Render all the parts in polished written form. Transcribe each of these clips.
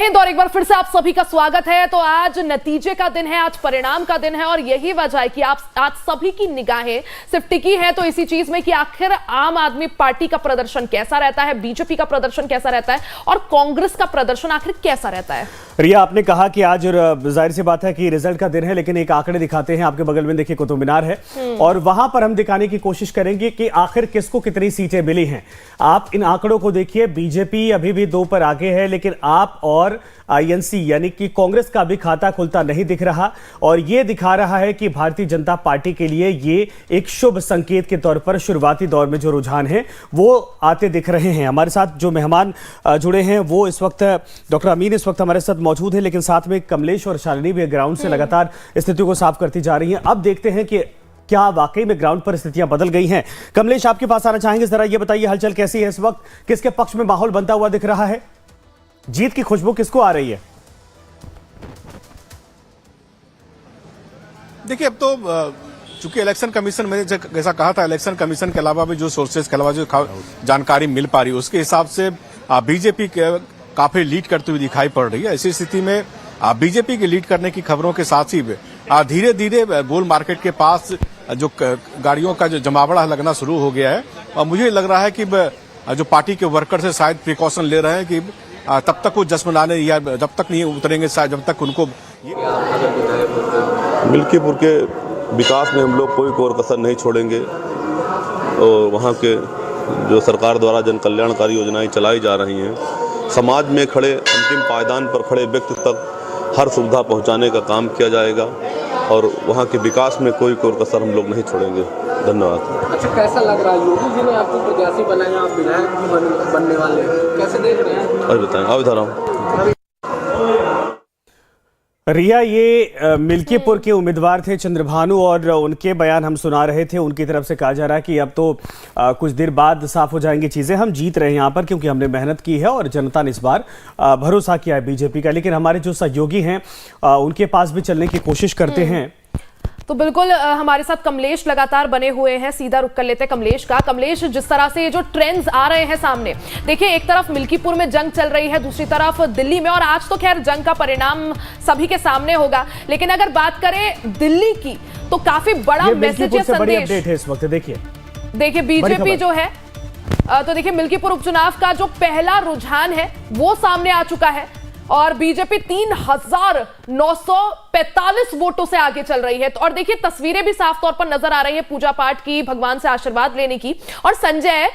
और एक बार फिर से आप सभी का स्वागत है। तो आज नतीजे का दिन है, आज परिणाम का दिन है और यही वजह है कि आप आज सभी की निगाहें सिर्फ टिकी है तो इसी चीज में कि आखिर आम आदमी पार्टी का प्रदर्शन कैसा रहता है, बीजेपी का प्रदर्शन कैसा रहता है और कांग्रेस का प्रदर्शन आखिर कैसा रहता है। रिया, आपने कहा कि आज जाहिर सी बात है कि रिजल्ट का दिन है, लेकिन एक आंकड़े दिखाते हैं। आपके बगल में देखिए कुतुब मीनार है और वहां पर हम दिखाने की कोशिश करेंगे कि आखिर किसको कितनी सीटें मिली हैं। आप इन आंकड़ों को देखिए, बीजेपी अभी भी 2 पर आगे है, लेकिन आप और आईएनसी यानी कि कांग्रेस का भी खाता खुलता नहीं दिख रहा और यह दिखा रहा है कि भारतीय जनता पार्टी के लिए ये एक शुभ संकेत के तौर पर शुरुआती दौर में जो रुझान है वो आते दिख रहे हैं। हमारे साथ जो मेहमान जुड़े हैं वो इस वक्त डॉक्टर अमीन इस वक्त हमारे साथ मौजूद है, लेकिन साथ में कमलेश और शालिनी भी ग्राउंड से लगातार स्थिति को साफ करती जा रही हैं। अब देखते हैं कि क्या वाकई में ग्राउंड पर स्थितियां बदल गई हैं। कमलेश, आपके पास आना चाहेंगे, जरा ये बताइए हलचल कैसी है इस वक्त, किसके पक्ष में माहौल बनता हुआ दिख रहा है, जीत की खुशबू किसको आ रही है? देखिए, अब तो चूंकि इलेक्शन कमीशन, मैंने जैसा कहा था, इलेक्शन कमीशन के अलावा भी जो सोर्सेज के अलावा जो जानकारी मिल पा रही है उसके हिसाब से बीजेपी काफी लीड करती हुई दिखाई पड़ रही है। ऐसी स्थिति में बीजेपी की लीड करने की खबरों के साथ ही धीरे धीरे बुल मार्केट के पास जो गाड़ियों का जो जमावड़ा लगना शुरू हो गया है और मुझे लग रहा है कि जो पार्टी के वर्कर्स है शायद प्रिकॉशन ले रहे हैं कि तब तक वो जश्न मनाने या जब तक नहीं उतरेंगे शायद जब तक उनको। मिल्कीपुर के विकास में हम लोग कोई कोर कसर नहीं छोड़ेंगे और वहाँ के जो सरकार द्वारा जन कल्याणकारी योजनाएं चलाई जा रही हैं, समाज में खड़े अंतिम पायदान पर खड़े व्यक्ति तक हर सुविधा पहुंचाने का काम किया जाएगा और वहाँ के विकास में कोई कोर कसर हम लोग नहीं छोड़ेंगे। धन्यवाद। अच्छा, कैसा लग रहा है, योगी जी ने आपको प्रत्याशी बनाया, आप विधायक भी बनने वाले हैं, कैसे देख रहे हैं? अभी बताएं, अभी बता रहा हूँ। रिया, ये मिल्कीपुर के उम्मीदवार थे चंद्रभानु और उनके बयान हम सुना रहे थे। उनकी तरफ से कहा जा रहा है कि अब तो कुछ देर बाद साफ हो जाएंगी चीजें, हम जीत रहे हैं यहाँ पर क्योंकि हमने मेहनत की है और जनता ने इस बार भरोसा किया है बीजेपी का। लेकिन हमारे जो सहयोगी हैं उनके पास भी चलने की कोशिश करते हैं। तो बिल्कुल हमारे साथ कमलेश लगातार बने हुए हैं, सीधा रुख कर लेते हैं कमलेश का। कमलेश, जिस तरह से ये जो ट्रेंड्स आ रहे हैं सामने, देखिए एक तरफ मिल्कीपुर में जंग चल रही है, दूसरी तरफ दिल्ली में, और आज तो खैर जंग का परिणाम सभी के सामने होगा, लेकिन अगर बात करें दिल्ली की तो काफी बड़ा मैसेज या संदेश अपडेट है इस वक्त। देखिए बीजेपी जो है तो देखिए मिल्कीपुर उपचुनाव का जो पहला रुझान है वो सामने आ चुका है और बीजेपी 3,945 वोटों से आगे चल रही है। तो और देखिए तस्वीरें भी साफ तौर पर नजर आ रही है पूजा पाठ की, भगवान से आशीर्वाद लेने की। और संजय,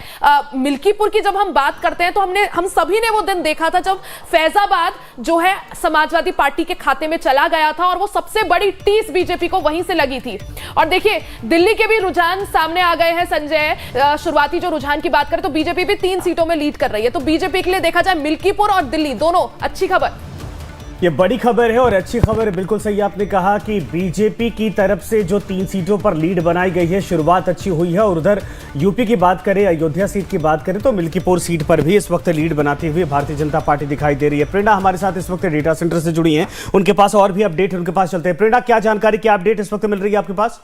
मिल्कीपुर की जब हम बात करते हैं तो हम सभी ने वो दिन देखा था जब फैजाबाद जो है समाजवादी पार्टी के खाते में चला गया था और वो सबसे बड़ी टीस बीजेपी को वहीं से लगी थी। और देखिए दिल्ली के भी रुझान सामने आ गए हैं संजय। शुरुआती जो रुझान की बात करें तो बीजेपी भी 3 सीटों में लीड कर रही है। तो बीजेपी के लिए देखा जाए मिल्कीपुर और दिल्ली दोनों अच्छी खबर। ये बड़ी खबर है और अच्छी खबर है, बिल्कुल सही आपने कहा कि बीजेपी की तरफ से जो 3 सीटों पर लीड बनाई गई है, शुरुआत अच्छी हुई है। और उधर यूपी की बात करें, अयोध्या सीट की बात करें तो मिल्कीपुर सीट पर भी इस वक्त लीड बनाती हुई भारतीय जनता पार्टी दिखाई दे रही है। प्रेरणा हमारे साथ इस वक्त डेटा सेंटर से जुड़ी हैं, उनके पास और भी अपडेट है, उनके पास चलते हैं। प्रेरणा, क्या जानकारी, क्या अपडेट इस वक्त मिल रही है आपके पास?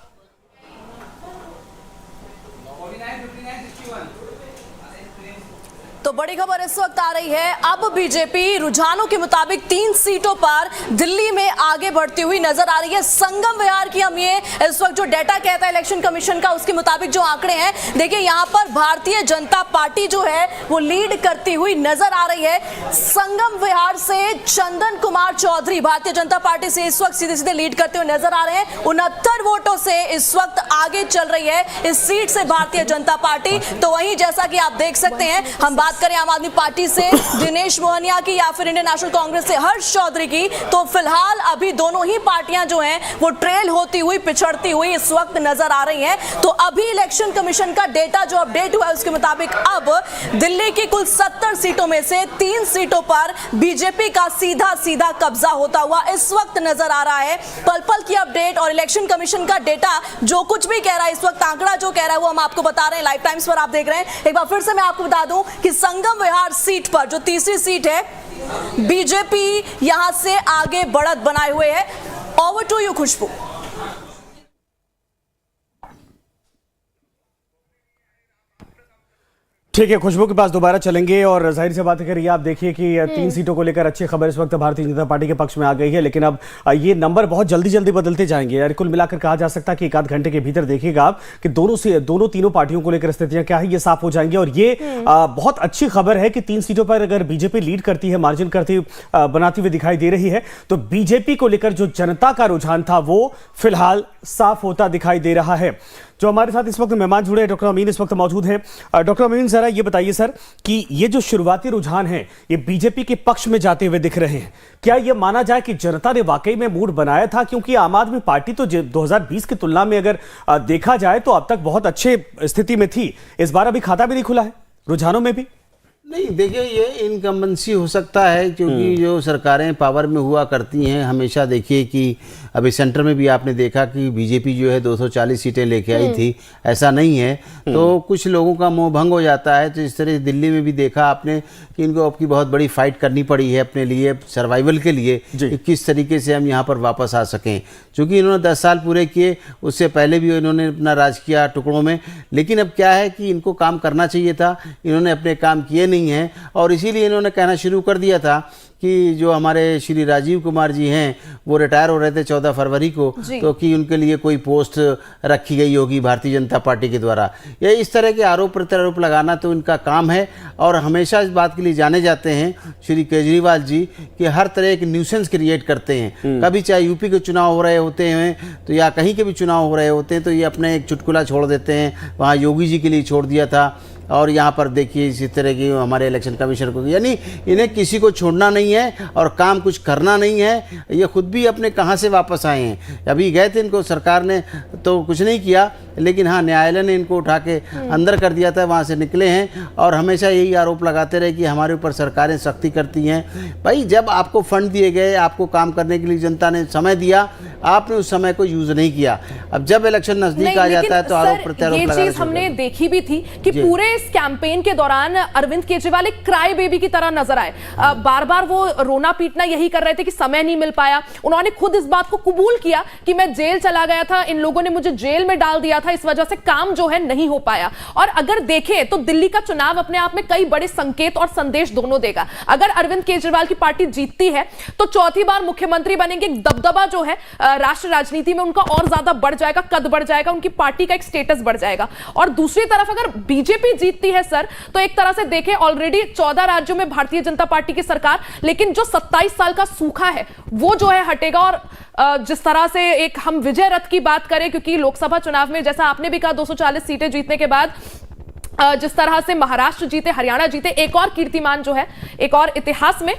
तो बड़ी खबर इस वक्त आ रही है, अब बीजेपी रुझानों के मुताबिक 3 सीटों पर दिल्ली में आगे बढ़ती हुई नजर आ रही है। संगम विहार की हम ये इस वक्त जो डेटा कहता है इलेक्शन कमीशन का, उसके मुताबिक जो आंकड़े हैं, देखिए यहां पर भारतीय जनता पार्टी जो है वो लीड करती हुई नजर आ रही है। संगम विहार से चंदन कुमार चौधरी भारतीय जनता पार्टी से इस वक्त सीधे सीधे लीड करते हुए नजर आ रहे हैं। 69 वोटों से इस वक्त आगे चल रही है इस सीट से भारतीय जनता पार्टी। तो वहीं जैसा कि आप देख सकते हैं, हम बात करें आम आदमी पार्टी से दिनेश मोहनिया की या फिर इंडियन नेशनल कांग्रेस से हर्ष चौधरी की, तो फिलहाल अभी दोनों ही पार्टियां जो हैं वो ट्रेल होती हुई, पिछड़ती हुई इस वक्त नजर आ रही हैं। तो अभी इलेक्शन कमीशन का डेटा जो अपडेट हुआ है उसके मुताबिक अब दिल्ली की कुल 70 सीटों में से 3 सीटों पर बीजेपी का सीधा सीधा कब्जा होता हुआ इस वक्त नजर आ रहा है। पल पल की अपडेट और इलेक्शन कमीशन का डेटा जो कुछ भी कह रहा है इस वक्त, आंकड़ा जो कह रहा है वो हम आपको बता रहे हैं, लाइव टाइम्स पर आप देख रहे हैं। एक बार फिर से मैं आपको बता दूं कि संगम विहार सीट पर जो तीसरी सीट है, बीजेपी यहां से आगे बढ़त बनाए हुए है। ओवर टू यू खुशबू। ठीक है, खुशबू के पास दोबारा चलेंगे और जाहिर सी बात करिए, आप देखिए कि 3 सीटों को लेकर अच्छी खबर इस वक्त भारतीय जनता पार्टी के पक्ष में आ गई है, लेकिन अब ये नंबर बहुत जल्दी जल्दी बदलते जाएंगे यार। कुल मिलाकर कहा जा सकता है कि 1 आध घंटे के भीतर देखिएगा आप कि दोनों तीनों पार्टियों को लेकर स्थितियां क्या है ये साफ हो जाएंगी। और ये बहुत अच्छी खबर है कि 3 सीटों पर अगर बीजेपी लीड करती है, मार्जिन करती बनाती हुई दिखाई दे रही है, तो बीजेपी को लेकर जो जनता का रुझान था वो फिलहाल साफ होता दिखाई दे रहा है। जो हमारे साथ इस वक्त मेहमान जुड़े हैं, डॉक्टर अमीन इस वक्त मौजूद हैं। डॉक्टर अमीन, जरा ये बताइए सर कि ये जो शुरुआती रुझान है ये बीजेपी के पक्ष में जाते हुए दिख रहे हैं, क्या ये माना जाए कि जनता ने वाकई में मूड बनाया था? क्योंकि आम आदमी पार्टी तो 2020 की तुलना में अगर देखा जाए तो अब तक बहुत अच्छे स्थिति में थी, इस बार अभी खाता भी नहीं खुला है रुझानों में भी। नहीं, देखिए ये इनकम्बेंसी हो सकता है क्योंकि जो सरकारें पावर में हुआ करती हैं हमेशा, देखिए कि अभी सेंटर में भी आपने देखा कि बीजेपी जो है 240 सीटें लेके आई थी, ऐसा नहीं है। तो कुछ लोगों का मोह भंग हो जाता है। तो इस तरह दिल्ली में भी देखा आपने कि इनको आपकी बहुत बड़ी फाइट करनी पड़ी है अपने लिए, सर्वाइवल के लिए, कि किस तरीके से हम यहाँ पर वापस आ सकें। चूँकि इन्होंने 10 साल पूरे किए, उससे पहले भी इन्होंने अपना राज किया टुकड़ों में, लेकिन अब क्या है कि इनको काम करना चाहिए था, इन्होंने अपने काम किए नहीं हैं। और इसीलिए इन्होंने कहना शुरू कर दिया था कि जो हमारे श्री राजीव कुमार जी हैं वो रिटायर हो रहे थे 14 फरवरी को, तो कि उनके लिए कोई पोस्ट रखी गई होगी भारतीय जनता पार्टी के द्वारा। ये इस तरह के आरोप प्रत्यारोप लगाना तो इनका काम है। और हमेशा इस बात के लिए जाने जाते हैं श्री केजरीवाल जी कि हर तरह के न्यूसेंस क्रिएट करते हैं। कभी चाहे यूपी के चुनाव हो रहे होते हैं तो या कहीं के भी चुनाव हो रहे होते हैं तो ये अपने एक चुटकुला छोड़ देते हैं। वहाँ योगी जी के लिए छोड़ दिया था, और यहाँ पर देखिए इसी तरह की हमारे इलेक्शन कमीशन को, यानी इन्हें किसी को छोड़ना नहीं है और काम कुछ करना नहीं है। ये खुद भी अपने कहाँ से वापस आए हैं, अभी गए थे, इनको सरकार ने तो कुछ नहीं किया, लेकिन हाँ न्यायालय ने इनको उठा के अंदर कर दिया था, वहाँ से निकले हैं। और हमेशा यही आरोप लगाते रहे कि हमारे ऊपर सरकारें सख्ती करती हैं। भाई जब आपको फंड दिए गए, आपको काम करने के लिए जनता ने समय दिया, आपने उस समय को यूज नहीं किया। अब जब इलेक्शन नजदीक आ जाता है तो आरोप प्रत्यारोप ये चीज हमने देखी भी थी कि पूरे इस कैंपेन के दौरान अरविंद केजरीवाल एक क्राई बेबी की तरह नजर आए। बार बार वो रोना पीटना यही कर रहे थे कि समय नहीं मिल पाया। उन्होंने खुद इस बात को कबूल किया कि मैं जेल चला गया था, इन लोगों ने मुझे जेल में डाल दिया था, इस वजह से काम जो है नहीं हो पाया। और अगर देखें तो दिल्ली का चुनाव अपने आप में कई बड़े संकेत और संदेश दोनों देगा। अगर अरविंद केजरीवाल की पार्टी जीतती है तो चौथी बार मुख्यमंत्री बनेंगे, दबदबा जो है राष्ट्र राजनीति में उनका और ज्यादा बढ़ जाएगा, कद बढ़ जाएगा, उनकी पार्टी का एक स्टेटस बढ़ जाएगा। और दूसरी तरफ अगर बीजेपी जीतती है सर, तो एक तरह से देखें ऑलरेडी 14 राज्यों में भारतीय जनता पार्टी की सरकार, लेकिन जो 27 साल का सूखा है वो जो है हटेगा। और जिस तरह से एक हम विजय रथ की बात करें, क्योंकि लोकसभा चुनाव में जैसा आपने भी कहा 240 सीटें जीतने के बाद जिस तरह से महाराष्ट्र जीते, हरियाणा जीते, एक और कीर्तिमान जो है, एक और इतिहास में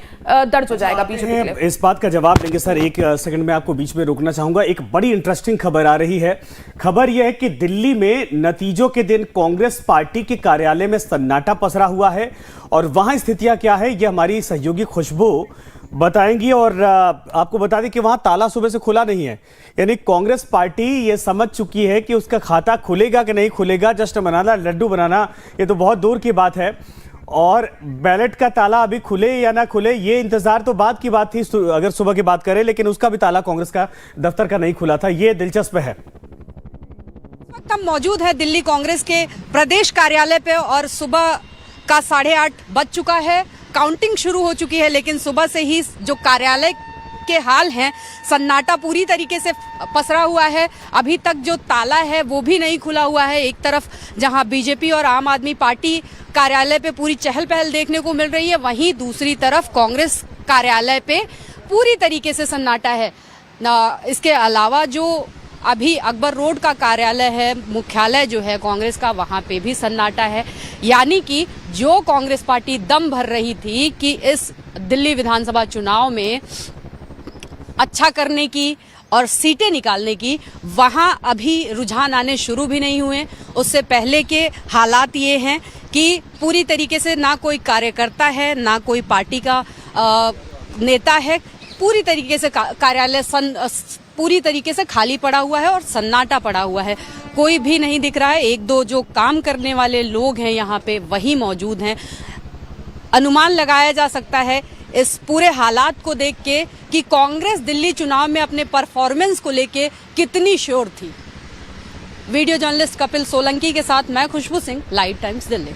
दर्ज हो जाएगा बीजेपी के लिए। इस बात का जवाब देंगे सर। एक सेकंड में आपको बीच में रोकना चाहूंगा। एक बड़ी इंटरेस्टिंग खबर आ रही है। खबर यह है कि दिल्ली में नतीजों के दिन कांग्रेस पार्टी के कार्यालय में सन्नाटा पसरा हुआ है और वहां स्थितियां क्या है ये हमारी सहयोगी खुशबू बताएंगी। और आपको बता दें कि वहां ताला सुबह से खुला नहीं है, यानी कांग्रेस पार्टी ये समझ चुकी है कि उसका खाता खुलेगा कि नहीं खुलेगा। जश्न मनाना, लड्डू बनाना ये तो बहुत दूर की बात है, और बैलेट का ताला अभी खुले या ना खुले ये इंतजार तो बाद की बात थी अगर सुबह की बात करें, लेकिन उसका भी ताला कांग्रेस का दफ्तर का नहीं खुला था। ये दिलचस्प है। हम मौजूद है दिल्ली कांग्रेस के प्रदेश कार्यालय पे और सुबह का 8:30 बज चुका है, काउंटिंग शुरू हो चुकी है, लेकिन सुबह से ही जो कार्यालय के हाल हैं, सन्नाटा पूरी तरीके से पसरा हुआ है। अभी तक जो ताला है वो भी नहीं खुला हुआ है। एक तरफ जहां बीजेपी और आम आदमी पार्टी कार्यालय पे पूरी चहल पहल देखने को मिल रही है, वहीं दूसरी तरफ कांग्रेस कार्यालय पे पूरी तरीके से सन्नाटा है। इसके अलावा जो अभी अकबर रोड का कार्यालय है, मुख्यालय जो है कांग्रेस का, वहाँ पे भी सन्नाटा है। यानी कि जो कांग्रेस पार्टी दम भर रही थी कि इस दिल्ली विधानसभा चुनाव में अच्छा करने की और सीटें निकालने की, वहाँ अभी रुझान आने शुरू भी नहीं हुए। उससे पहले के हालात ये हैं कि पूरी तरीके से ना कोई कार्यकर्ता है, ना कोई पार्टी का नेता है। पूरी तरीके से कार्यालय पूरी तरीके से खाली पड़ा हुआ है और सन्नाटा पड़ा हुआ है, कोई भी नहीं दिख रहा है। एक दो जो काम करने वाले लोग हैं यहाँ पे वही मौजूद हैं। अनुमान लगाया जा सकता है इस पूरे हालात को देख के कि कांग्रेस दिल्ली चुनाव में अपने परफॉर्मेंस को लेके कितनी श्योर थी। वीडियो जर्नलिस्ट कपिल सोलंकी के साथ मैं खुशबू सिंह, लाइव टाइम्स दिल्ली।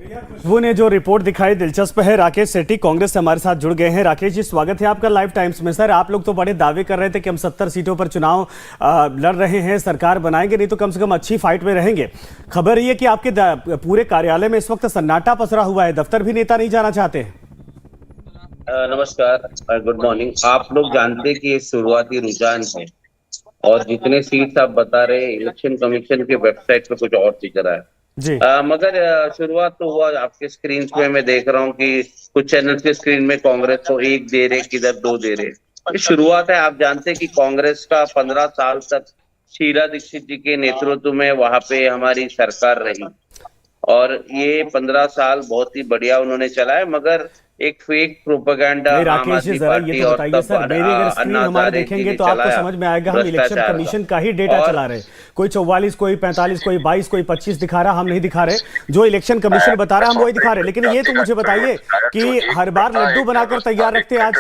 खुशबू ने जो रिपोर्ट दिखाई दिलचस्प है। राकेश सेठी कांग्रेस से हमारे साथ जुड़ गए हैं। राकेश जी, स्वागत है आपका लाइव टाइम्स में। सर, आप लोग तो बड़े दावे कर रहे थे कि हम 70 सीटों पर चुनाव लड़ रहे हैं, सरकार बनाएंगे, नहीं तो कम से कम अच्छी फाइट में रहेंगे। खबर ये कि आपके पूरे कार्यालय में इस वक्त सन्नाटा पसरा हुआ है, दफ्तर भी नेता नहीं जाना चाहते हैं। नमस्कार, गुड मॉर्निंग। आप लोग जानते हैं कि ये शुरुआती रुझान है और जितने सीट्स आप बता रहे हैं इलेक्शन कमीशन के वेबसाइट पे कुछ और दिख रहा है जी। मगर शुरुआत तो हुआ आपके स्क्रीन पे। मैं देख रहा हूँ कि कुछ चैनल के स्क्रीन में कांग्रेस को 1 दे रहे, किधर 2 दे रहे। ये शुरुआत है। आप जानते हैं कि कांग्रेस का 15 साल तक शीला दीक्षित जी के नेतृत्व में वहां पे हमारी सरकार रही और ये 15 साल बहुत ही बढ़िया उन्होंने चलाया, मगर एक फेक प्रोपेगेंडा राकेश जी, जरा ये तो बताइए सर, मेरी अगर स्क्रीन हमारे देखेंगे तो आपको समझ में आएगा हम इलेक्शन कमीशन का ही डेटा चला रहे हैं। कोई 44, कोई 45, कोई 22, कोई 25 दिखा रहा, हम नहीं दिखा रहे। जो इलेक्शन कमीशन बता रहा है हम वही दिखा रहे। लेकिन ये तो मुझे बताइए कि हर बार लड्डू बनाकर तैयार रखते, आज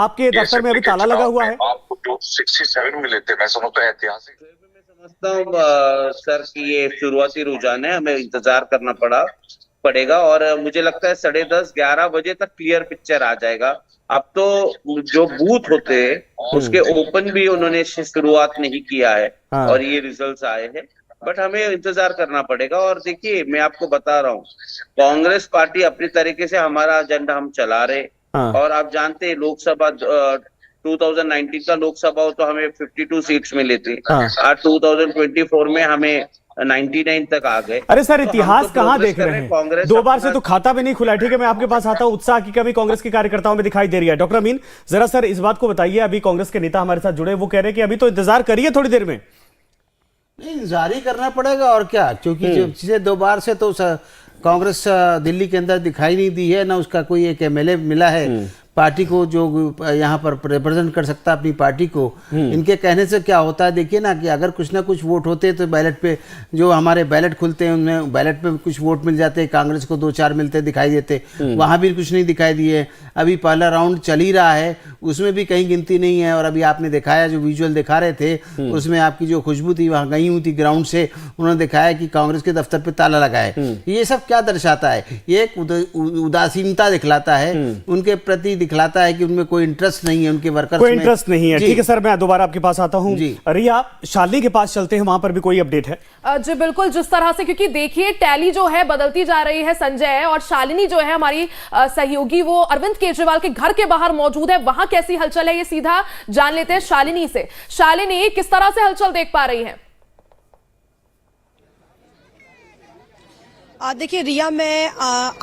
आपके दफ्तर में अभी ताला लगा हुआ है। आपको 67 मिले थे, मैं समझता हूं ऐतिहासिक। समझता हूँ सर कि ये शुरुआती रुझान है, हमें इंतजार करना पड़ेगा और मुझे लगता है 10:30 11 बजे तक क्लियर पिक्चर आ जाएगा। अब तो जो बूथ होते हैं उसके ओपन भी उन्होंने शुरुआत नहीं किया है और ये रिजल्ट्स आए हैं, बट हमें इंतजार करना पड़ेगा। और देखिए, मैं आपको बता रहा हूँ, कांग्रेस पार्टी अपनी तरीके से हमारा एजेंडा हम चला रहे और आप जानते हैं लोकसभा 2019 का लोकसभा हो तो हमें 52 सीट्स मिले थे। आज 2024 में हमें 99 तक आ गए। अरे सर, इतिहास कहाँ देख रहे हैं? 2 बार से तो खाता भी नहीं खुला। ठीक है, मैं आपके पास आता हूँ। उत्साह की कमी कांग्रेस के कार्यकर्ताओं में दिखाई दे रही है। डॉक्टर अमीन, जरा सर इस बात को बताइए। अभी कांग्रेस के नेता हमारे साथ जुड़े, वो कह रहे हैं कि अभी तो इंतजार करिए, थोड़ी देर में। नहीं, इंतजार ही करना पड़ेगा और क्या, क्योंकि पिछले 2 बार से तो कांग्रेस दिल्ली के अंदर दिखाई नहीं दी है, ना उसका कोई एक MLA मिला है पार्टी को जो यहाँ पर रिप्रेजेंट कर सकता है अपनी पार्टी को। इनके कहने से क्या होता है, देखिए ना, कि अगर कुछ ना कुछ वोट होते तो बैलेट पे, जो हमारे बैलेट खुलते हैं उनमें बैलेट पे कुछ वोट मिल जाते, कांग्रेस को 2-4 मिलते दिखाई देते, वहाँ भी कुछ नहीं दिखाई दिए। अभी पहला राउंड चल ही रहा है, उसमें भी कहीं गिनती नहीं है। और अभी आपने दिखाया, जो विजुअल दिखा रहे थे उसमें आपकी जो खुशबू थी वहाँ गई हुई थी ग्राउंड से, उन्होंने दिखाया कि कांग्रेस के दफ्तर पे ताला लगा है। ये सब क्या दर्शाता है? ये एक उदासीनता दिखलाता है, उनके प्रति दिखलाता है कि उनमें कोई इंटरेस्ट नहीं है, उनके वर्कर्स कोई इंटरेस्ट नहीं है। ठीक है सर, मैं दोबारा आपके पास आता हूं। रिया, शालिनी के पास चलते हैं, वहां पर भी कोई अपडेट है? जी बिल्कुल, जिस तरह से, क्योंकि देखिए टैली जो है बदलती जा रही है संजय, और शालिनी जो है हमारी सहयोगी, वो अरविंद केजरीवाल के घर के बाहर मौजूद है। वहां कैसी हलचल है ये सीधा जान लेते हैं शालिनी से। शालिनी, किस तरह से हलचल देख पा रही है? देखिए रिया, मैं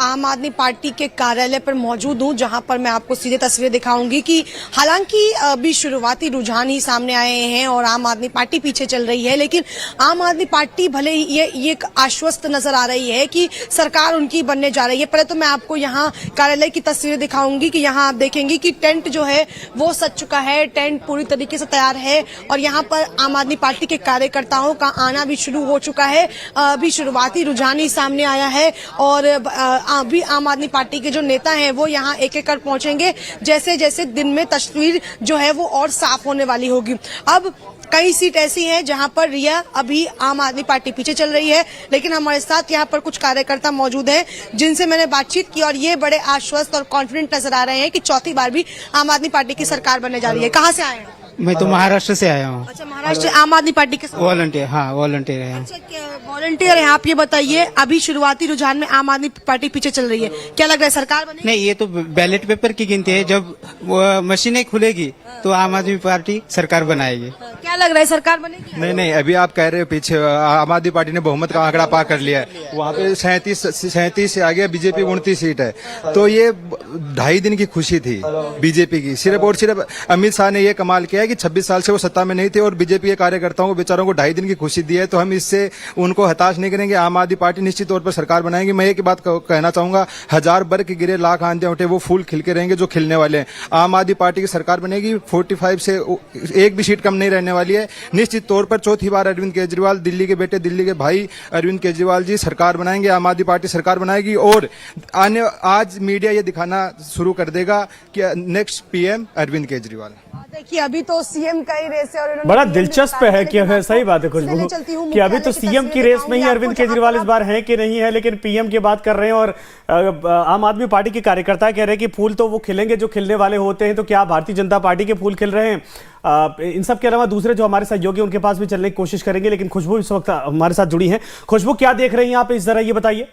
आम आदमी पार्टी के कार्यालय पर मौजूद हूं, जहां पर मैं आपको सीधे तस्वीरें दिखाऊंगी कि हालांकि अभी शुरुआती रुझान ही सामने आए हैं और आम आदमी पार्टी पीछे चल रही है, लेकिन आम आदमी पार्टी भले ही ये आश्वस्त नजर आ रही है कि सरकार उनकी बनने जा रही है। पहले तो मैं आपको यहाँ कार्यालय की तस्वीरें दिखाऊंगी कि यहाँ आप देखेंगे कि टेंट जो है वो सज चुका है, टेंट पूरी तरीके से तैयार है और यहाँ पर आम आदमी पार्टी के कार्यकर्ताओं का आना भी शुरू हो चुका है। अभी शुरुआती रुझान ही सामने आया है और अभी आम आदमी पार्टी के जो नेता हैं वो यहाँ एक एक कर पहुंचेंगे, जैसे जैसे दिन में तस्वीर जो है वो और साफ होने वाली होगी। अब कई सीट ऐसी हैं जहां पर रिया अभी आम आदमी पार्टी पीछे चल रही है, लेकिन हमारे साथ यहाँ पर कुछ कार्यकर्ता मौजूद हैं जिनसे मैंने बातचीत की और ये बड़े आश्वस्त और कॉन्फिडेंट नजर आ रहे हैं कि चौथी बार भी आम आदमी पार्टी की सरकार बनने जा रही है। कहाँ से आए हैं? मैं तो महाराष्ट्र से आया हूँ। अच्छा, महाराष्ट्र आम आदमी पार्टी के वॉलंटियर? हाँ, वॉलंटियर है। अच्छा, वॉलंटियर है आप। ये बताइए, अभी शुरुआती रुझान में आम आदमी पार्टी पीछे चल रही है, क्या लग रहा है सरकार बनेगी? नहीं, ये तो बैलेट पेपर की गिनती है, जब वो मशीनें खुलेगी तो आम आदमी पार्टी सरकार बनाएगी। क्या लग रहा है सरकार बनेगी? नहीं, अभी आप कह रहे हो पीछे आम आदमी पार्टी ने बहुमत का आंकड़ा पार कर लिया है, वहाँ पे 37 से आगे बीजेपी 29 सीट है। तो ये 2.5 दिन की खुशी थी बीजेपी की, सिर्फ और सिर्फ अमित शाह ने ये कमाल किया है कि 26 साल से वो सत्ता में नहीं थे और बीजेपी के कार्यकर्ताओं को बेचारों को 2.5 दिन की खुशी दी है। तो हम इससे उनको हताश नहीं करेंगे। आम आदमी पार्टी निश्चित तौर पर सरकार बनाएगी। मैं एक बात कहना चाहूंगा, 1000 बर्फ के गिरे, लाख आंधियां उठे, वो फूल खिल के रहेंगे जो खिलने वाले हैं। आम आदमी पार्टी की सरकार बनेगी, 45 से एक भी सीट कम नहीं रहने वाली है। निश्चित तौर पर चौथी बार अरविंद केजरीवाल, दिल्ली के बेटे, दिल्ली के भाई अरविंद केजरीवाल जी सरकार बनाएंगे, आम आदमी पार्टी सरकार बनाएगी। और आज मीडिया ये दिखाना शुरू कर देगा कि नेक्स्ट PM अरविंद केजरीवाल। देखिए अभी तो सीएम का ही रेस है और इन्होंने बड़ा PM दिलचस्प है कि सही बात है खुशबू कि अभी तो सीएम की रेस में ही अरविंद केजरीवाल इस बार है कि नहीं है, लेकिन पीएम की बात कर रहे हैं। और आम आदमी पार्टी के कार्यकर्ता कह रहे हैं कि फूल तो वो खिलेंगे जो खिलने वाले होते हैं, तो क्या भारतीय जनता पार्टी के फूल खिल रहे हैं? इन सब के अलावा दूसरे जो हमारे सहयोगी उनके पास भी चलने की कोशिश करेंगे, लेकिन खुशबू इस वक्त हमारे साथ जुड़ी हैं। खुशबू, क्या देख रही हैं आप इस जरा ये बताइए।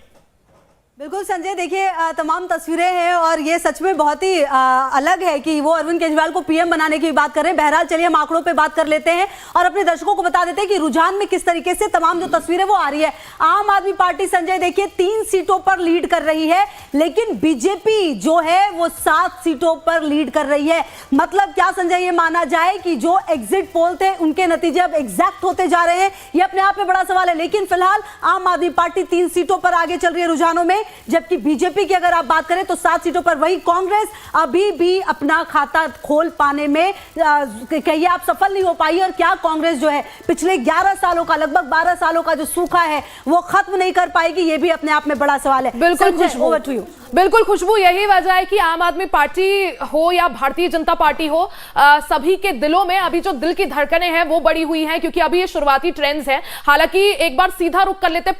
बिल्कुल संजय, देखिए तमाम तस्वीरें हैं और ये सच में बहुत ही अलग है कि वो अरविंद केजरीवाल को पीएम बनाने की बात कर रहे हैं। बहरहाल चलिए हम आंकड़ों पे बात कर लेते हैं और अपने दर्शकों को बता देते हैं कि रुझान में किस तरीके से तमाम जो तस्वीरें वो आ रही है। आम आदमी पार्टी संजय देखिए 3 सीटों पर लीड कर रही है, लेकिन बीजेपी जो है वो 7 सीटों पर लीड कर रही है। मतलब क्या संजय ये माना जाए कि जो एग्जिट पोल थे उनके नतीजे अब एग्जैक्ट होते जा रहे हैं? ये अपने आप में बड़ा सवाल है। लेकिन फिलहाल आम आदमी पार्टी 3 सीटों पर आगे चल रही है रुझानों में, जबकि बीजेपी की अगर आप बात करें तो 7 सीटों पर। वही कांग्रेस अभी भी अपना खाता खोल पाने में कहिए आप सफल नहीं हो पाई। और क्या कांग्रेस जो है पिछले 11 सालों का, लगभग 12 सालों का जो सूखा है वो खत्म नहीं कर पाएगी? ये भी अपने आप में बड़ा सवाल है। बिल्कुल खुशबू, बिल्कुल खुशबू, यही वजह है कि आम आदमी पार्टी हो या भारतीय जनता पार्टी हो, सभी के दिलों में अभी जो दिल की धड़कनें हैं वो बढ़ी हुई हैं, क्योंकि अभी ये शुरुआती ट्रेंड्स हैं। हालांकि एक बार सीधा रुख कर लेते,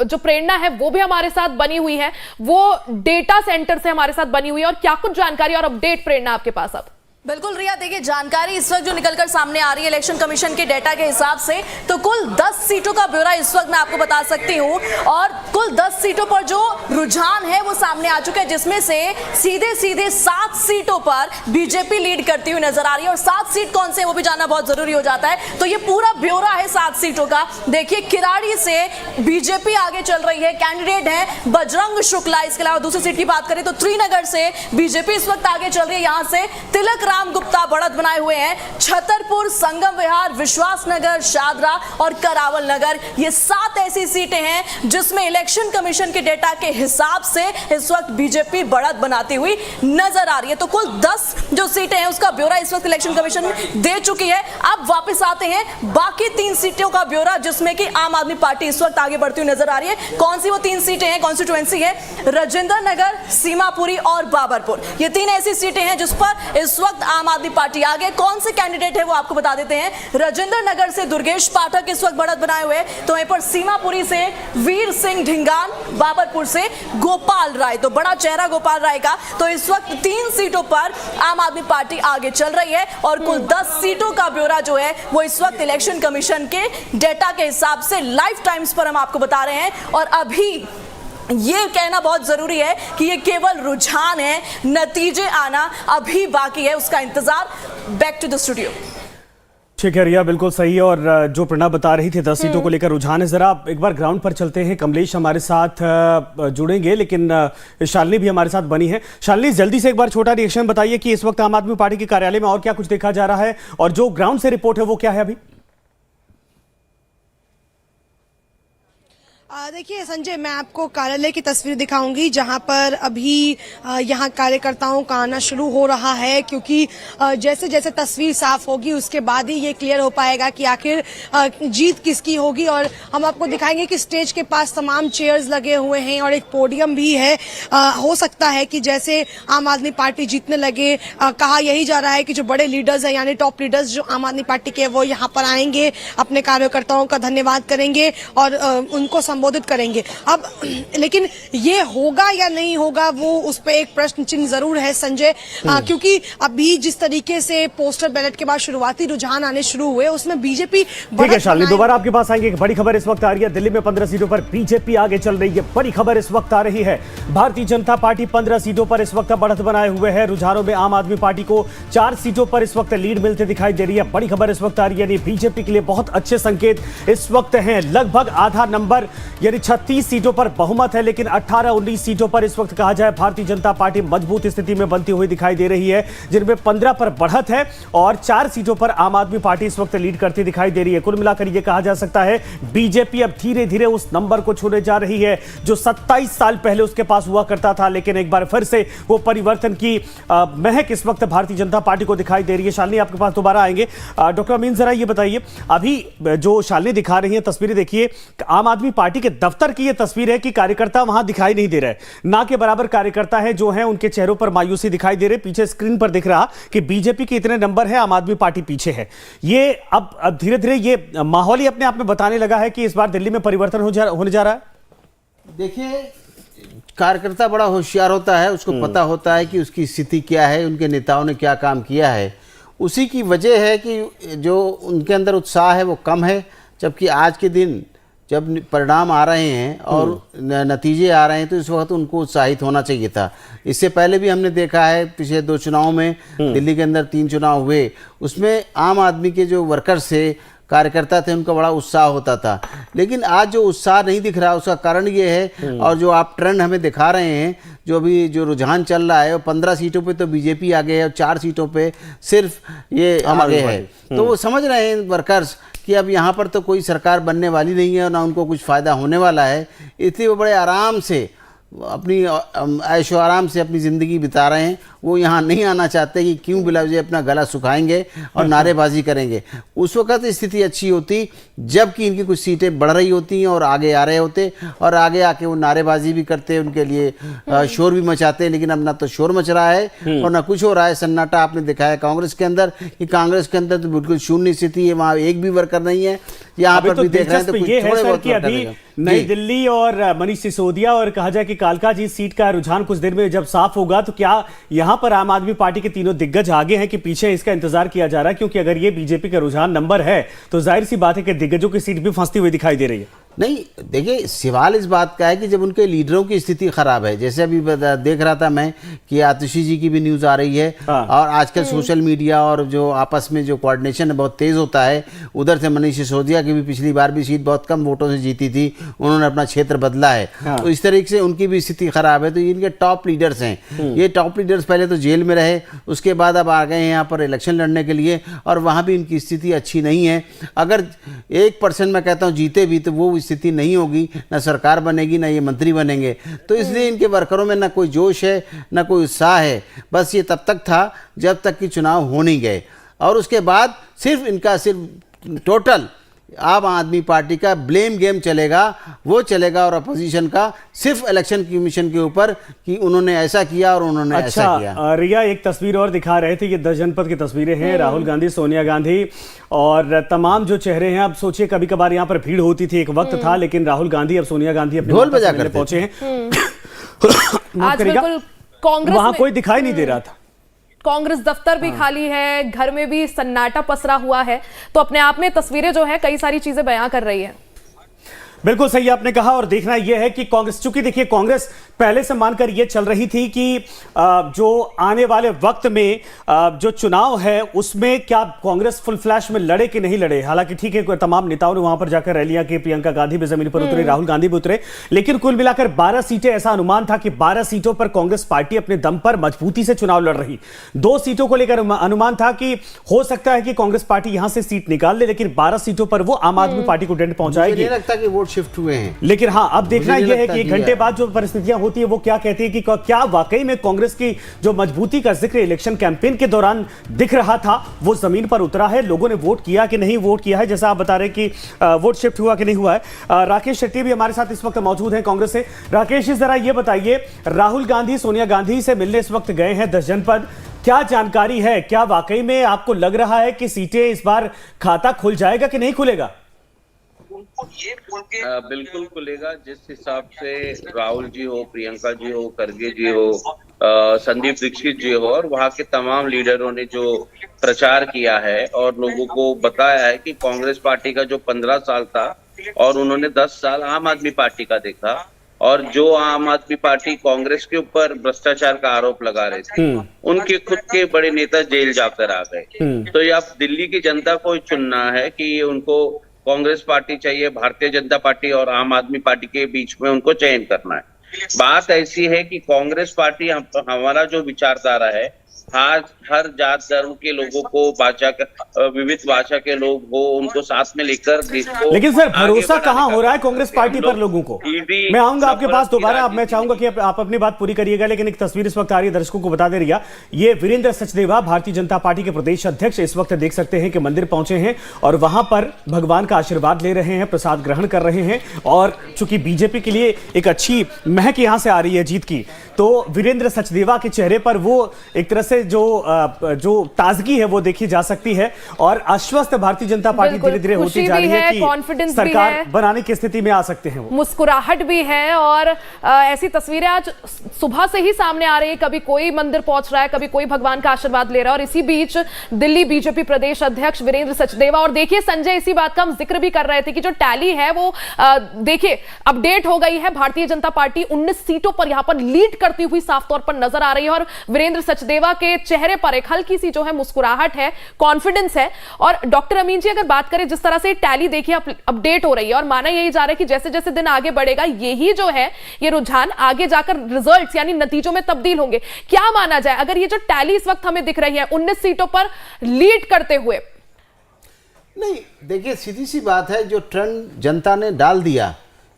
जो प्रेरणा है वो भी हमारे साथ बनी हुई है, वो डेटा सेंटर से हमारे साथ बनी हुई है। और क्या कुछ जानकारी और अपडेट प्रेरणा आपके पास अब? बिल्कुल रिया, देखिए जानकारी इस वक्त जो निकलकर सामने आ रही है इलेक्शन कमीशन के डेटा के हिसाब से, तो कुल 10 सीटों का ब्यौरा इस वक्त मैं आपको बता सकती हूं। और कुल 10 सीटों पर जो रुझान है वो सामने आ चुका है, जिसमें से सीधे सीधे 7 सीटों पर बीजेपी लीड करती हुई नजर आ रही है। और 7 सीट कौन से वो भी जानना बहुत जरूरी हो जाता है। तो ये पूरा ब्यौरा है 7 सीटों का। देखिए किराड़ी से बीजेपी आगे चल रही है, कैंडिडेट है बजरंग शुक्ला। इसके अलावा दूसरी सीट की बात करें तो त्रिनगर से बीजेपी इस वक्त आगे चल रही है। यहां से तिलक राम गुप्ता बढ़त बनाए हुए हैं। छतरपुर, संगम विहार, विश्वास नगर, शादरा और करावल नगर, ये 7 ऐसी सीटें हैं जिसमें इलेक्शन कमीशन के डेटा के हिसाब से इस वक्त बीजेपी बढ़त बनाती हुई नजर आ रही है। तो कुल 10 जो सीटें हैं उसका ब्यौरा इस वक्त इलेक्शन कमीशन दे चुकी है। अब वापस आते हैं बाकी 3 सीटों का ब्यौरा, जिसमें कि आम आदमी पार्टी इस वक्त आगे बढ़ती हुई नजर आ रही है। कौन सी वो 3 सीटें हैं, कॉन्स्टिट्यूएंसी है? राजेंद्र नगर, सीमापुरी और बाबरपुर, ये 3 ऐसी सीटें हैं जिस पर इस वक्त आम आदमी पार्टी आगे। कौन से कैंडिडेट है वो आपको बता देते हैं। राजेंद्र नगर से दुर्गेश पाठक इस वक्त बढ़त बनाए हुए, तो वहीं पर सीमापुरी से वीर सिंह ढिंगान, बाबरपुर से गोपाल राय, तो बड़ा चेहरा गोपाल राय का। तो इस वक्त 3 सीटों पर आम आदमी पार्टी आगे चल रही है और कुल 10 सीटों का ब्यौरा जो है वो इस वक्त इलेक्शन कमीशन के डेटा के हिसाब से लाइव टाइम्स पर हम आपको बता रहे हैं। और अभी ये कहना बहुत जरूरी है कि ये केवल रुझान है, नतीजे आना अभी बाकी है, उसका इंतजार। Back to the studio. ठीक है रिया, बिल्कुल सही। और जो प्रणव बता रही थी 10 सीटों को लेकर रुझान है, जरा एक बार ग्राउंड पर चलते हैं। कमलेश हमारे साथ जुड़ेंगे, लेकिन शालिनी भी हमारे साथ बनी है। शालिनी, जल्दी से एक बार छोटा रिएक्शन बताइए कि इस वक्त आम आदमी पार्टी के कार्यालय में और क्या कुछ देखा जा रहा है, और जो ग्राउंड से रिपोर्ट है वो क्या है अभी? देखिए संजय, मैं आपको कार्यालय की तस्वीर दिखाऊंगी जहां पर अभी यहां कार्यकर्ताओं का आना शुरू हो रहा है, क्योंकि जैसे जैसे तस्वीर साफ होगी उसके बाद ही ये क्लियर हो पाएगा कि आखिर जीत किसकी होगी। और हम आपको दिखाएंगे कि स्टेज के पास तमाम चेयर्स लगे हुए हैं और एक पोडियम भी है। हो सकता है कि जैसे आम आदमी पार्टी जीतने लगे, कहा यही जा रहा है कि जो बड़े लीडर्स हैं यानी टॉप लीडर्स जो आम आदमी पार्टी के, वो यहाँ पर आएंगे, अपने कार्यकर्ताओं का धन्यवाद करेंगे और उनको संबोधित करेंगे। अब लेकिन ये होगा या नहीं होगा वो उस पर एक प्रश्न चिन्ह जरूर है संजय, क्योंकि अभी जिस तरीके से पोस्टर बैलेट के बाद शुरुआती रुझान आने शुरू हुए उसमें बीजेपी। ठीक है शालिनी, दोबारा आपके पास आएंगे। एक बड़ी खबर इस वक्त आ रही है, दिल्ली में 15 सीटों पर बीजेपी आगे चल रही है। बड़ी खबर इस वक्त आ रही है, भारतीय जनता पार्टी 15 सीटों पर इस वक्त बढ़त बनाए हुए है। रुझानों में आम आदमी पार्टी को 4 सीटों पर इस वक्त लीड मिलते दिखाई दे रही है। बड़ी खबर इस वक्त आ रही है, बीजेपी के लिए बहुत अच्छे संकेत इस वक्त हैं। लगभग आधा नंबर यानी 36 सीटों पर बहुमत है, लेकिन 18-19 सीटों पर इस वक्त कहा जाए भारतीय जनता पार्टी मजबूत स्थिति में बनती हुई दिखाई दे रही है, जिनमें 15 पर बढ़त है और 4 सीटों पर आम आदमी पार्टी इस वक्त लीड करती दिखाई दे रही है। कुल मिलाकर यह कहा जा सकता है बीजेपी अब धीरे धीरे उस नंबर को छूने जा रही है जो 27 साल पहले उसके पास हुआ करता था, लेकिन एक बार फिर से वो परिवर्तन की महक इस वक्त भारतीय जनता पार्टी को दिखाई दे रही है। शालिनी, आपके पास दोबारा आएंगे। डॉक्टर अमीन, जरा ये बताइए, अभी जो शालिनी दिखा रही है तस्वीरें देखिए, आम आदमी पार्टी पार्टी के दफ्तर की यह तस्वीर है कि कार्यकर्ता वहां दिखाई नहीं दे रहे, ना के बराबर कार्यकर्ता है जो है, उनके चेहरों पर मायूसी दिखाई दे रही। पीछे स्क्रीन पर दिख रहा कि बीजेपी के इतने नंबर है, आम आदमी पार्टी पीछे है। ये अब धीरे धीरे ये माहौल ही अपने आप में बताने लगा है कि इस बार दिल्ली में परिवर्तन होने जा रहा है। देखिए, कार्यकर्ता बड़ा होशियार होता है, उसको पता होता है कि उसकी स्थिति क्या है, उनके नेताओं ने क्या काम किया है। उसी की वजह है कि जो उनके अंदर उत्साह है वो कम है, जबकि आज के दिन जब परिणाम आ रहे हैं और नतीजे आ रहे हैं तो इस वक्त उनको उत्साहित होना चाहिए था। इससे पहले भी हमने देखा है, पिछले 2 चुनाव में, दिल्ली के अंदर 3 चुनाव हुए, उसमें आम आदमी के जो वर्कर्स थे, कार्यकर्ता थे, उनका बड़ा उत्साह होता था। लेकिन आज जो उत्साह नहीं दिख रहा, उसका कारण ये है, और जो आप ट्रेंड हमें दिखा रहे हैं, जो अभी जो रुझान चल रहा है, वो 15 सीटों पे तो बीजेपी आगे है और 4 सीटों पे सिर्फ ये आगे है। तो वो समझ रहे हैं वर्कर्स कि अब यहाँ पर तो कोई सरकार बनने वाली नहीं है और ना उनको कुछ फ़ायदा होने वाला है, इसलिए वो बड़े आराम से अपनी ऐशो आराम से अपनी ज़िंदगी बिता रहे हैं। वो यहाँ नहीं आना चाहते कि क्यों बिला वजह अपना गला सुखाएंगे और नारेबाजी करेंगे। उस वक्त स्थिति अच्छी होती जबकि इनकी कुछ सीटें बढ़ रही होती हैं और आगे आ रहे होते, और आगे आके वो नारेबाजी भी करते, उनके लिए शोर भी मचाते। लेकिन अब ना तो शोर मच रहा है और ना कुछ हो रहा है। सन्नाटा आपने दिखाया कांग्रेस के अंदर, कि कांग्रेस के अंदर तो बिल्कुल शून्य स्थिति है, वहाँ एक भी वर्कर नहीं है। यहाँ पर भी देख रहे हैं तो कुछ थोड़े बहुत अभी नई दिल्ली और मनीष सिसोदिया और कहा जाए कि कालका जी सीट का रुझान कुछ देर में जब साफ होगा, तो क्या यहाँ पर आम आदमी पार्टी के तीनों दिग्गज आगे हैं कि पीछे, इसका इंतजार किया जा रहा है? क्योंकि अगर ये बीजेपी का रुझान नंबर है तो जाहिर सी बात है कि दिग्गजों की सीट भी फंसती हुई दिखाई दे रही है। नहीं, देखिए, सवाल इस बात का है कि जब उनके लीडरों की स्थिति खराब है, जैसे अभी देख रहा था मैं कि आतिशी जी की भी न्यूज़ आ रही है, और आजकल सोशल मीडिया और जो आपस में जो कोऑर्डिनेशन है बहुत तेज़ होता है। उधर से मनीष सिसोदिया की भी पिछली बार भी सीट बहुत कम वोटों से जीती थी, उन्होंने अपना क्षेत्र बदला है। तो इस तरीके से उनकी भी स्थिति खराब है। तो इनके टॉप लीडर्स हैं, ये टॉप लीडर्स पहले तो जेल में रहे, उसके बाद अब आ गए हैं यहाँ पर इलेक्शन लड़ने के लिए, और वहाँ भी इनकी स्थिति अच्छी नहीं है। अगर 1% मैं कहता हूँ जीते भी तो वो स्थिति नहीं होगी, ना सरकार बनेगी, ना ये मंत्री बनेंगे। तो इसलिए इनके वर्करों में ना कोई जोश है, ना कोई उत्साह है। बस ये तब तक था जब तक कि चुनाव हो नहीं गए, और उसके बाद सिर्फ टोटल आम आदमी पार्टी का ब्लेम गेम चलेगा, वो चलेगा, और अपोजिशन का सिर्फ इलेक्शन कमीशन के ऊपर कि उन्होंने ऐसा किया और उन्होंने ऐसा किया। रिया, एक तस्वीर और दिखा रहे थे, ये 10 जनपद की तस्वीरें हैं, राहुल गांधी, सोनिया गांधी और तमाम जो चेहरे हैं। अब सोचिए, कभी कभार यहाँ पर भीड़ होती थी, एक वक्त था, लेकिन राहुल गांधी अब सोनिया गांधी अपने ढोल बजा कर पहुंचे हैं। आज बिल्कुल कांग्रेस वहां कोई दिखाई नहीं दे रहा था। कांग्रेस दफ्तर भी खाली है, घर में भी सन्नाटा पसरा हुआ है, तो अपने आप में तस्वीरें जो है कई सारी चीजें बयां कर रही है। बिल्कुल सही आपने कहा। और देखना यह है कि कांग्रेस, चूंकि देखिए कांग्रेस पहले से मानकर यह चल रही थी कि जो आने वाले वक्त में जो चुनाव है उसमें क्या कांग्रेस फुल फ्लैश में लड़े कि नहीं लड़े। हालांकि ठीक है, तमाम नेताओं ने वहां पर जाकर रैलियां की, प्रियंका गांधी भी जमीन पर उतरे, राहुल गांधी भी उतरे, लेकिन कुल मिलाकर 12 सीटें, ऐसा अनुमान था कि 12 सीटों पर कांग्रेस पार्टी अपने दम पर मजबूती से चुनाव लड़ रही। 2 सीटों को लेकर अनुमान था कि हो सकता है कि कांग्रेस पार्टी यहां से सीट निकाल ले, लेकिन 12 सीटों पर वो आम आदमी पार्टी को डेंट पहुंचाएगी। मुझे लगता है कि वोट शिफ्ट हुए हैं। लेकिन हाँ, अब देखना यह है कि 1 घंटे बाद जो परिस्थितियां होती है वो क्या कहती है कि क्या वाकई में कांग्रेस की जो मजबूती का जिक्र इलेक्शन कैंपेन के दौरान दिख रहा था वो जमीन पर उतरा है। लोगों ने वोट किया कि नहीं वोट किया है, जैसा आप बता रहे कि वोट शिफ्ट हुआ कि नहीं हुआ है। राकेश शेट्टी भी हमारे साथ इस वक्त मौजूद हैं कांग्रेस से। राकेश, जरा ये बताइए, राहुल गांधी सोनिया गांधी से मिलने इस वक्त गए हैं 10 जनपद, क्या जानकारी है? क्या वाकई में आपको लग रहा है कि सीटें इस बार खाता खुल जाएगा कि नहीं खुलेगा? बिल्कुल खुलेगा। जिस हिसाब से राहुल जी हो, प्रियंका जी हो, खड़गे जी हो, संदीप दीक्षित जी हो, और वहाँ के तमाम लीडरों ने जो प्रचार किया है और लोगों को बताया है कि कांग्रेस पार्टी का जो 15 साल था और उन्होंने 10 साल आम आदमी पार्टी का देखा, और जो आम आदमी पार्टी कांग्रेस के ऊपर भ्रष्टाचार का आरोप लगा रहे थे, उनके खुद के बड़े नेता जेल जाकर आ गए। तो ये अब दिल्ली की जनता को चुनना है कि उनको कांग्रेस पार्टी चाहिए, भारतीय जनता पार्टी और आम आदमी पार्टी के बीच में उनको चयन करना है। बात ऐसी है कि कांग्रेस पार्टी, हमारा जो विचारधारा है आज हर जात धर्म के लोगों को विविध भाषा के लोग हो, उनको साथ में लेकर देश को लेकिन सर आगे भरोसा बढ़ाने कहाँ का हो रहा है कांग्रेस पार्टी पर लोगों को? मैं आऊंगा आपके पास दोबारा। अब मैं चाहूंगा कि आप अपनी बात पूरी करिएगा, लेकिन एक तस्वीर इस वक्त आ रही है, दर्शकों को बता दे रही है। ये वीरेंद्र सचदेवा भारतीय जनता पार्टी के प्रदेश अध्यक्ष इस वक्त देख सकते हैं कि मंदिर पहुंचे हैं और वहां पर भगवान का आशीर्वाद ले रहे हैं, प्रसाद ग्रहण कर रहे हैं। और चूंकि बीजेपी के लिए एक अच्छी महक यहां से आ रही है जीत की, तो वीरेंद्र सचदेवा के चेहरे पर वो एक तरह से जो ताजगी है वो देखी जा सकती है और आश्वस्त भारतीय जनता पार्टी धीरे धीरे होती जा रही है कि सरकार बनाने की स्थिति में आ सकते हैं। वो मुस्कुराहट भी है और ऐसी तस्वीरें आज सुबह से ही सामने आ रही है। कभी कोई मंदिर पहुंच रहा है, कभी कोई भगवान का आशीर्वाद ले रहा है। और इसी बीच दिल्ली बीजेपी प्रदेश अध्यक्ष वीरेंद्र सचदेवा, और देखिए संजय, इसी बात का हम जिक्र भी कर रहे थे कि जो टैली है वो देखिए अपडेट हो गई है। भारतीय जनता पार्टी 19 सीटों पर यहां पर लीड करती हुई साफ तौर पर नजर आ रही है और वीरेंद्र सचदेवा के चेहरे पर एक हल्की सी जो है मुस्कुराहट है, कॉन्फिडेंस है। और डॉक्टर अमीन जी, अगर बात करें जिस तरह से टैली देखिए अपडेट हो रही है और माना यही जा रहा है कि जैसे जैसे दिन आगे बढ़ेगा यही जो है ये रुझान आगे जाकर रिजल्ट्स यानी नतीजों में तब्दील होंगे। क्या माना जाए अगर ये जो टैली इस वक्त हमें दिख रही है 19 सीटों पर लीड करते हुए? नहीं, देखिए सीधी सी बात है, जो ट्रेंड जनता ने डाल दिया,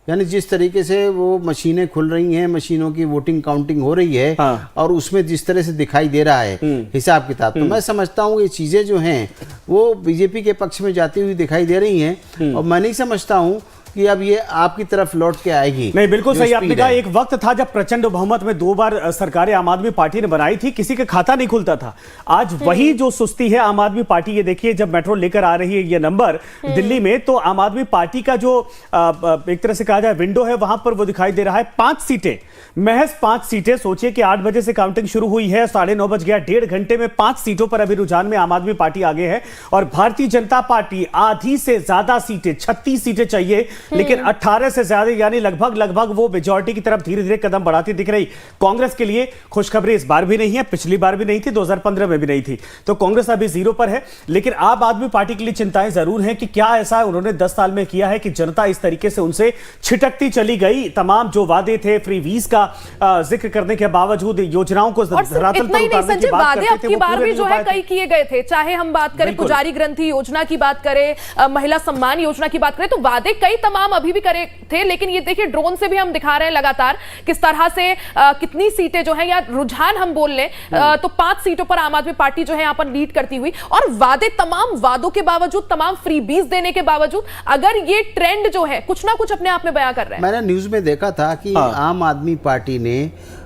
यानी जिस तरीके से वो मशीनें खुल रही हैं, मशीनों की वोटिंग काउंटिंग हो रही है, हाँ। और उसमें जिस तरह से दिखाई दे रहा है हिसाब किताब, तो मैं समझता हूँ ये चीज़ें जो हैं वो बीजेपी के पक्ष में जाती हुई दिखाई दे रही हैं और मैं नहीं समझता हूँ कि अब ये आपकी तरफ लौट के आएगी। नहीं, बिल्कुल सही आपने कहा। एक वक्त था जब प्रचंड बहुमत में 2 बार सरकारें आम आदमी पार्टी ने बनाई थी, किसी का खाता नहीं खुलता था। आज वही जो सुस्ती है आम आदमी पार्टी, ये देखिए जब मेट्रो लेकर आ रही है ये नंबर दिल्ली में, तो आम आदमी पार्टी का जो एक तरह से कहा जाए विंडो है वहां पर वो दिखाई दे रहा है 5 सीटें, महज 5 सीटें। सोचिए कि 8 बजे से काउंटिंग शुरू हुई है, 9:30 बज गया, 1.5 घंटे में 5 सीटों पर अभी रुझान में आम आदमी पार्टी आगे है। और भारतीय जनता पार्टी आधी से ज्यादा सीटें, 36 सीटें चाहिए, लेकिन 18 से ज्यादा यानी लगभग वो मेजॉरिटी की तरफ धीरे धीरे कदम बढ़ाती दिख रही। कांग्रेस के लिए खुशखबरी इस बार भी नहीं है, पिछली बार भी नहीं थी, 2015 में भी नहीं थी, तो कांग्रेस अभी 0 पर है। लेकिन आम आदमी पार्टी के लिए चिंताएं जरूर हैं कि क्या ऐसा उन्होंने 10 साल में किया है कि जनता इस तरीके से उनसे छिटकती चली गई। तमाम जो वादे थे, फ्री वीज का जिक्र करने के बावजूद, योजनाओं को धरातल पर उतारने की बात करते थे, वो बार भी जो है कई किए गए थे। चाहे हम बात करें पुजारी ग्रंथि योजना की बात करें, महिला सम्मान योजना की बात करें, तो वादे कई तमाम अभी भी करे थे। लेकिन ये देखिए ड्रोन से भी हम दिखा रहे हैं लगातार किस तरह से कितनी सीटें जो है या रुझान हम बोल लें तो 5 सीटों पर आम आदमी पार्टी जो है यहां पर लीड करती हुई। और वादे, तमाम वादों के बावजूद, तमाम फ्री बीज देने के बावजूद, अगर ये ट्रेंड जो है कुछ ना कुछ अपने आप में बयां कर रहा है। मैंने न्यूज में देखा था कि आम आदमी पार्टी ने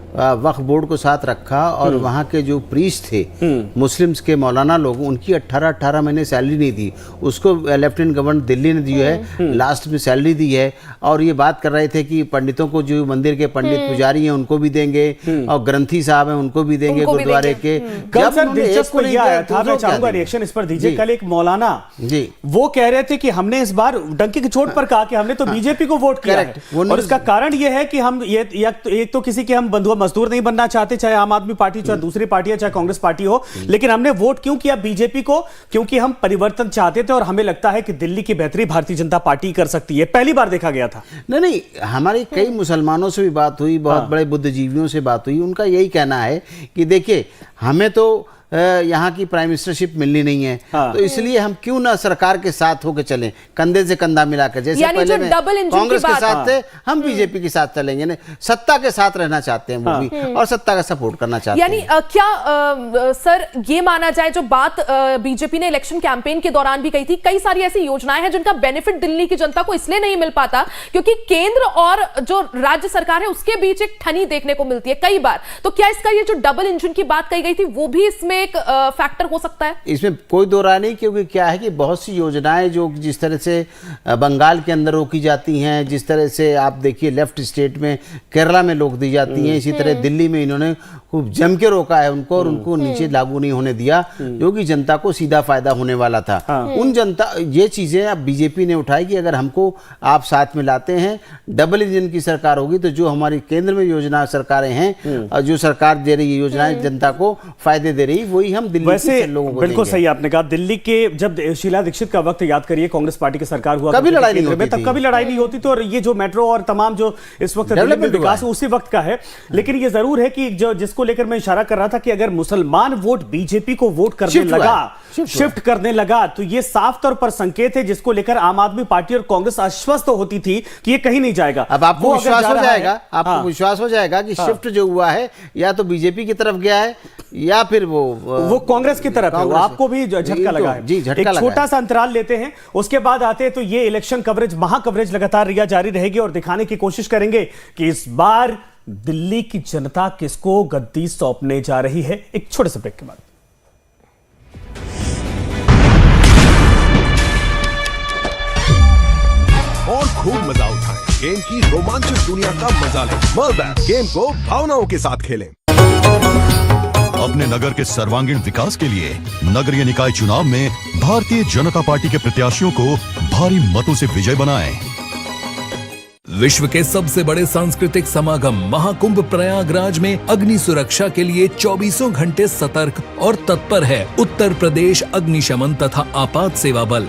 वक्फ बोर्ड को साथ रखा और वहाँ के जो प्रीस्ट थे मुस्लिम्स के मौलाना लोग, उनकी 18 महीने सैलरी नहीं दी, उसको लेफ्टिनेंट गवर्नर दिल्ली ने दी है, लास्ट में सैलरी दी है। और ये बात कर रहे थे कि पंडितों को, जो मंदिर के पंडित पुजारी हैं उनको भी देंगे और ग्रंथी साहब हैं उनको भी देंगे गुरुद्वारे के। कल सर दिलचस्प ये आया था, मैं चाहूंगा रिएक्शन इस पर दीजिए। कल एक मौलाना जी वो कह रहे थे कि हमने इस बार डंकी की चोट पर कहा कि हमने तो बीजेपी को वोट किया है, और इसका कारण ये है कि हम एक तो किसी के हम बंधुआ मजदूर नहीं बनना चाहते, चाहे आम आदमी पार्टी, चाहे दूसरी पार्टी है, चाहे कांग्रेस पार्टी हो, लेकिन हमने वोट क्यों किया बीजेपी को? क्योंकि हम परिवर्तन चाहते थे और हमें लगता है कि दिल्ली की बेहतरी भारतीय जनता पार्टी कर सकती है। पहली बार देखा गया था। नहीं, हमारी कई मुसलमानों से भी बात हुई, बहुत बड़े बुद्धिजीवियों से बात हुई, उनका यही कहना है कि देखिए हमें तो यहाँ की प्राइम मिनिस्टरशिप मिलनी नहीं है, तो इसलिए हम क्यों ना सरकार के साथ होकर चलें, कंधे से कंधा मिलाकर, जैसे पहले में कांग्रेस के साथ थे हम बीजेपी के साथ चलेंगे, नहीं सत्ता के साथ रहना चाहते हैं वो भी, और सत्ता का सपोर्ट करना चाहते हैं। यानी क्या सर ये माना जाए, जो बात बीजेपी ने इलेक्शन कैंपेन के दौरान भी कही थी, कई सारी ऐसी योजनाएं हैं जिनका बेनिफिट दिल्ली की जनता को इसलिए नहीं मिल पाता क्योंकि केंद्र और जो राज्य सरकार है उसके बीच एक ठनी देखने को मिलती है कई बार। तो क्या इसका ये जो डबल इंजन की बात कही गई थी वो भी इसमें एक फैक्टर हो सकता है? इसमें कोई दो राय नहीं, क्योंकि क्या है कि बहुत सी योजनाएं जो जिस तरह से बंगाल के अंदर रोकी जाती हैं, जिस तरह से आप देखिए लेफ्ट स्टेट में केरला में रोक दी जाती हैं, इसी तरह दिल्ली में इन्होंने खूब जम के रोका है उनको, और उनको नीचे लागू नहीं होने दिया, जो कि जनता को सीधा फायदा होने वाला था। उन जनता ये चीजें अब बीजेपी ने उठाई कि अगर हमको आप साथ में लाते हैं, डबल इंजन की सरकार होगी, तो जो हमारी केंद्र में योजना सरकारें हैं और जो सरकार दे रही है योजनाएं जनता को फायदे दे रही, वही हम दिल्ली वैसे के लोगों को बिल्कुल देंगे। सही आपने कहा। दिल्ली के जब शीला दीक्षित का वक्त याद करिए, कांग्रेस पार्टी की सरकार हुआ कभी करती थी लड़ाई नहीं केंद्र में, होती तब थी। कभी लड़ाई नहीं होती थी। और ये जो मेट्रो और तमाम जो इस वक्त दिल्ली में डेवलपमेंट हुआ विकास है। उसी वक्त का है। लेकिन ये जरूर है कि जो जिसको लेकर मैं इशारा कर रहा था कि अगर मुसलमान वोट बीजेपी को वोट करने शिफ्ट हुआ लगा, है, शिफ्ट करने लगा, तो ये साफ तौर पर संकेत है जिसको लेकर आम आदमी पार्टी और कांग्रेस आश्वस्त होती थी कि ये कहीं नहीं जाएगा। अब आपको वो अगर विश्वास जा हो रहा जाएगा, है, आपको हाँ, विश्वास हो जाएगा कि शिफ्ट जो हुआ है या तो बीजेपी की तरफ गया है या फिर वो कांग्रेस की तरफ है। वो आपको भी झटका लगा है। जी, झटका एक लगा छोटा है। सा अंतराल लेते हैं, उसके बाद आते हैं तो ये इलेक्शन कवरेज, महा कवरेज लगातार रिया जारी रहेगी और दिखाने की कोशिश करेंगे कि इस बार दिल्ली की जनता किसको गद्दी सौंपने जा रही है। एक छोटे से ब्रेक के बाद और खूब मजा उठाएं गेम की रोमांचक दुनिया का मजा लें। मर्बैक गेम को भावनाओं के साथ खेलें। अपने नगर के सर्वांगीण विकास के लिए नगरीय निकाय चुनाव में भारतीय जनता पार्टी के प्रत्याशियों को भारी मतों से विजय बनाएं। विश्व के सबसे बड़े सांस्कृतिक समागम महाकुंभ प्रयागराज में अग्नि सुरक्षा के लिए 24 घंटे सतर्क और तत्पर है उत्तर प्रदेश अग्निशमन तथा आपात सेवा बल।